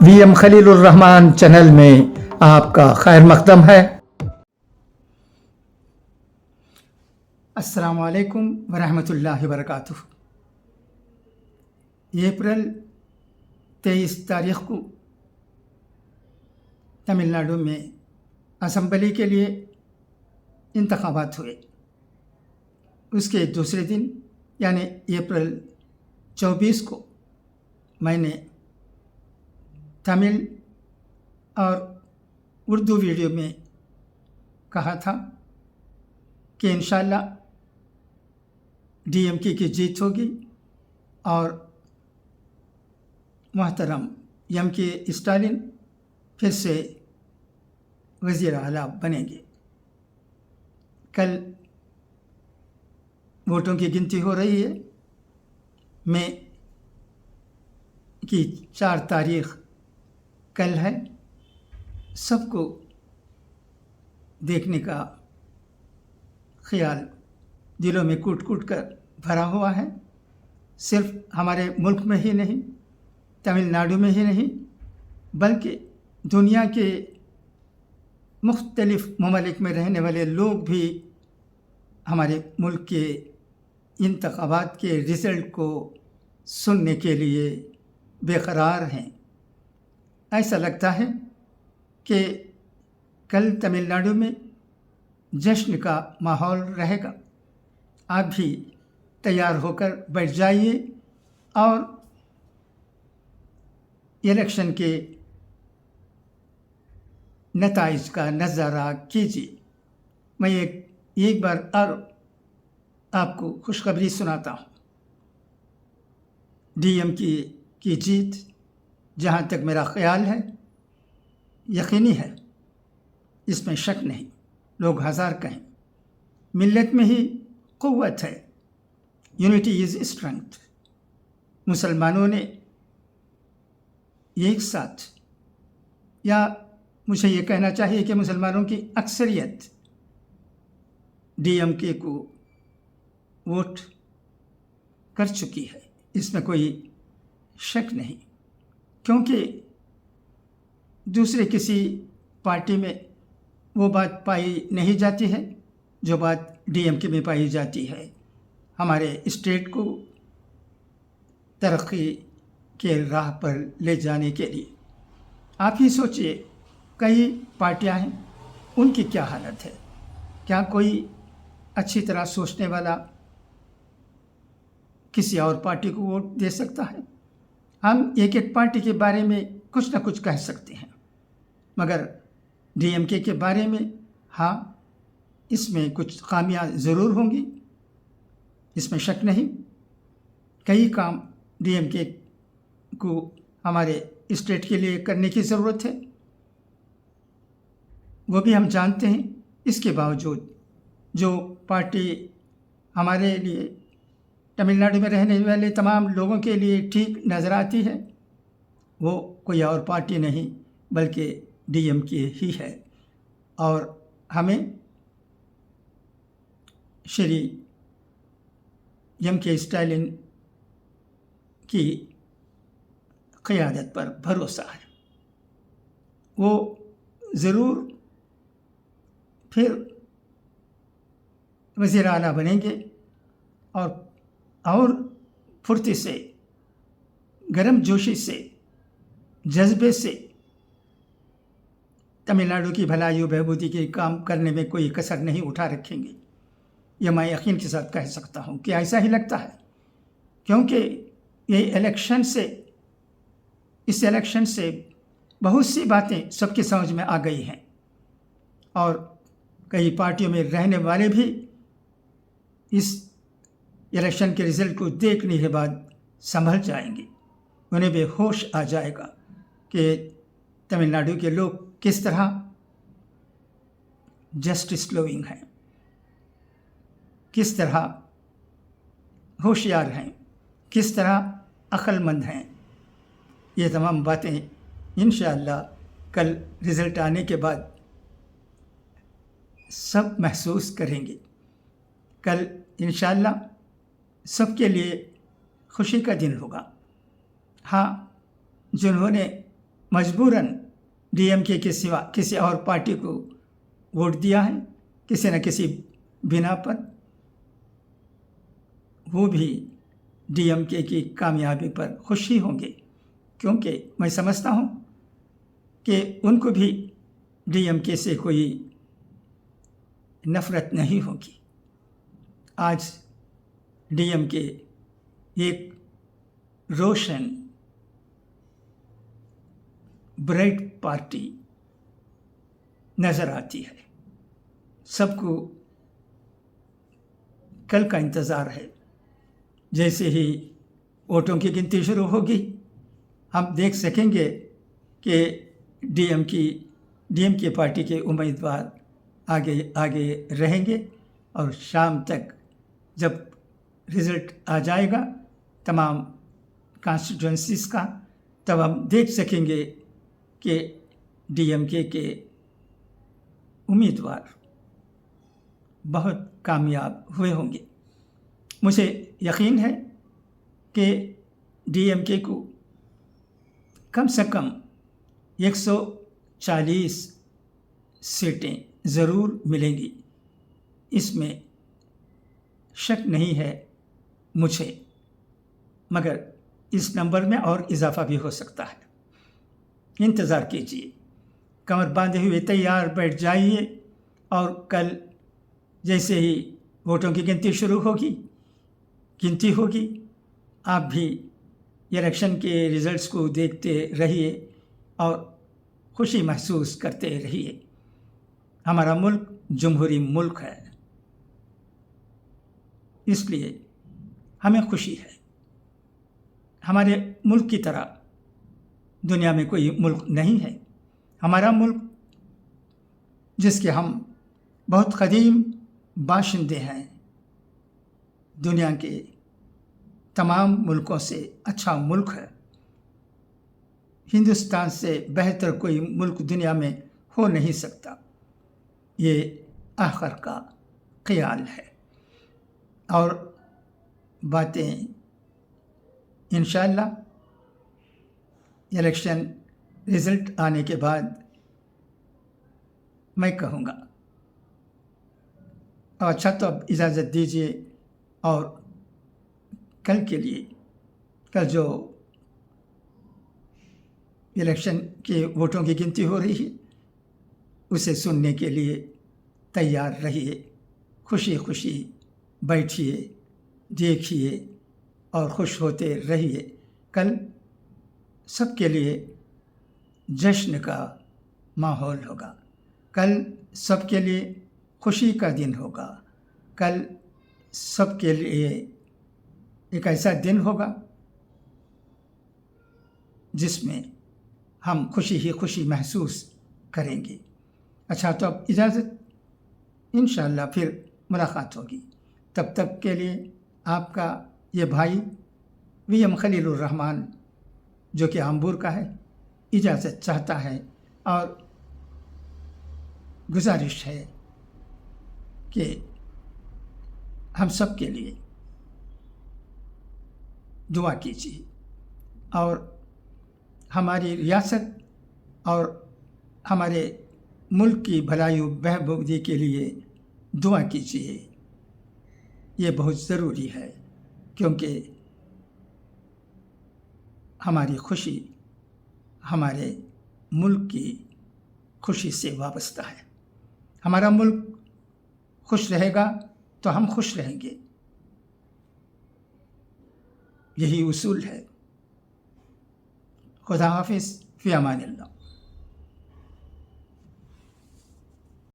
VM Khalilurrahman channel में आपका खैर मकदम है। अस्सलामु अलैकुम वरहमतुल्लाहि वबरकातुहू। अप्रैल 23 तारीख को तमिलनाडु में असम्बली के लिए इंतखाबात हुए। उसके दूसरे दिन यानी अप्रैल 24 को मैंने तमिल और उर्दू वीडियो में कहा था कि इंशाअल्लाह DMK की जीत होगी और मोहतरम MK स्टालिन फिर से वज़ीर आला बनेंगे। कल वोटों की गिनती हो रही है। मई की 4 तारीख कल है। सबको देखने का ख्याल दिलों में कूट कूट कर भरा हुआ है। सिर्फ हमारे मुल्क में ही नहीं, तमिलनाडु में ही नहीं, बल्कि दुनिया के मुख्तलिफ ममालिक में रहने वाले लोग भी हमारे मुल्क के इंतखाबात के रिज़ल्ट को सुनने के लिए बेकरार हैं। ऐसा लगता है कि कल तमिलनाडु में जश्न का माहौल रहेगा। आप भी तैयार होकर बैठ जाइए और इलेक्शन के नताइज का नज़ारा कीजिए। मैं एक बार और आपको खुशखबरी सुनाता हूँ। DMK की जीत जहाँ तक मेरा ख्याल है यकीनी है, इसमें शक नहीं। लोग हज़ार कहें, मिल्लत में ही क़ुव्वत है। Unity is strength. मुसलमानों ने एक साथ, या मुझे ये कहना चाहिए कि मुसलमानों की अक्सरियत DMK को वोट कर चुकी है, इसमें कोई शक नहीं। क्योंकि दूसरे किसी पार्टी में वो बात पाई नहीं जाती है जो बात DMK में पाई जाती है। हमारे स्टेट को तरक्की के राह पर ले जाने के लिए आप ही सोचिए, कई पार्टियां हैं, उनकी क्या हालत है। क्या कोई अच्छी तरह सोचने वाला किसी और पार्टी को वोट दे सकता है? हम एक एक पार्टी के बारे में कुछ ना कुछ कह सकते हैं, मगर DMK के बारे में हाँ, इसमें कुछ खामियां ज़रूर होंगी, इसमें शक नहीं। कई काम DMK को हमारे स्टेट के लिए करने की ज़रूरत है, वो भी हम जानते हैं। इसके बावजूद जो पार्टी हमारे लिए, तमिलनाडु में रहने वाले तमाम लोगों के लिए ठीक नज़र आती है, वो कोई और पार्टी नहीं बल्कि DMK ही है। और हमें श्री MK स्टालिन की क़यादत पर भरोसा है। वो ज़रूर फिर वज़ीर आला बनेंगे और फुर्ती से, गर्म जोशी से, जज्बे से तमिलनाडु की भलाई बहबूदी के काम करने में कोई कसर नहीं उठा रखेंगे। यह मैं यकीन के साथ कह सकता हूँ कि ऐसा ही लगता है, क्योंकि इस इलेक्शन से बहुत सी बातें सबकी समझ में आ गई हैं और कई पार्टियों में रहने वाले भी इस इलेक्शन के रिज़ल्ट को देखने के बाद संभल जाएंगे। उन्हें भी होश आ जाएगा कि तमिलनाडु के लोग किस तरह जस्टिस लविंग हैं, किस तरह होशियार हैं, किस तरह अक्लमंद हैं। ये तमाम बातें इंशाअल्लाह कल रिज़ल्ट आने के बाद सब महसूस करेंगे। कल इंशाअल्लाह सबके लिए खुशी का दिन होगा। हाँ, जिन्होंने मजबूरन डीएमके के सिवा किसी और पार्टी को वोट दिया है किसी न किसी बिना पर, वो भी डीएमके की कामयाबी पर खुशी होंगे, क्योंकि मैं समझता हूँ कि उनको भी डीएमके से कोई नफ़रत नहीं होगी। आज डीएमके एक रोशन ब्राइट पार्टी नज़र आती है। सबको कल का इंतज़ार है। जैसे ही वोटों की गिनती शुरू होगी, हम देख सकेंगे कि डीएमके पार्टी के उम्मीदवार आगे आगे रहेंगे, और शाम तक जब रिज़ल्ट आ जाएगा तमाम कॉन्स्टिट्यूंसीज़ का, तब हम देख सकेंगे कि डीएमके के उम्मीदवार बहुत कामयाब हुए होंगे। मुझे यकीन है कि डीएमके को कम से कम 140 सीटें ज़रूर मिलेंगी, इसमें शक नहीं है मुझे, मगर इस नंबर में और इजाफ़ा भी हो सकता है। इंतज़ार कीजिए, कमर बांधे हुए तैयार बैठ जाइए, और कल जैसे ही वोटों की गिनती होगी, आप भी इलेक्शन के रिज़ल्ट्स को देखते रहिए और खुशी महसूस करते रहिए। हमारा मुल्क जमहूरी मुल्क है, इसलिए हमें खुशी है। हमारे मुल्क की तरह दुनिया में कोई मुल्क नहीं है। हमारा मुल्क, जिसके हम बहुत क़दीम बाशिंदे हैं, दुनिया के तमाम मुल्कों से अच्छा मुल्क है। हिंदुस्तान से बेहतर कोई मुल्क दुनिया में हो नहीं सकता, ये आखिर का ख़याल है। और बातें इंशाअल्लाह इलेक्शन रिज़ल्ट आने के बाद मैं कहूँगा। अच्छा, तो अब इजाज़त दीजिए, और कल के लिए, कल जो इलेक्शन के वोटों की गिनती हो रही है, उसे सुनने के लिए तैयार रहिए। खुशी खुशी बैठिए, देखिए और खुश होते रहिए। कल सबके लिए जश्न का माहौल होगा, कल सबके लिए खुशी का दिन होगा, कल सबके लिए एक ऐसा दिन होगा जिसमें हम खुशी ही खुशी महसूस करेंगे। अच्छा, तो अब इजाज़त, इंशाअल्लाह फिर मुलाकात होगी। तब तक के लिए आपका ये भाई VM खलीलुर रहमान, जो कि आम्बूर का है, इजाज़त चाहता है, और गुजारिश है कि हम सब के लिए दुआ कीजिए, और हमारी रियासत और हमारे मुल्क की भलाई बहबूदी के लिए दुआ कीजिए। ये बहुत ज़रूरी है, क्योंकि हमारी खुशी हमारे मुल्क की खुशी से वाबस्ता है। हमारा मुल्क खुश रहेगा तो हम खुश रहेंगे, यही उसूल है। खुदा हाफिज़, फ़ी अमानिल्लाह।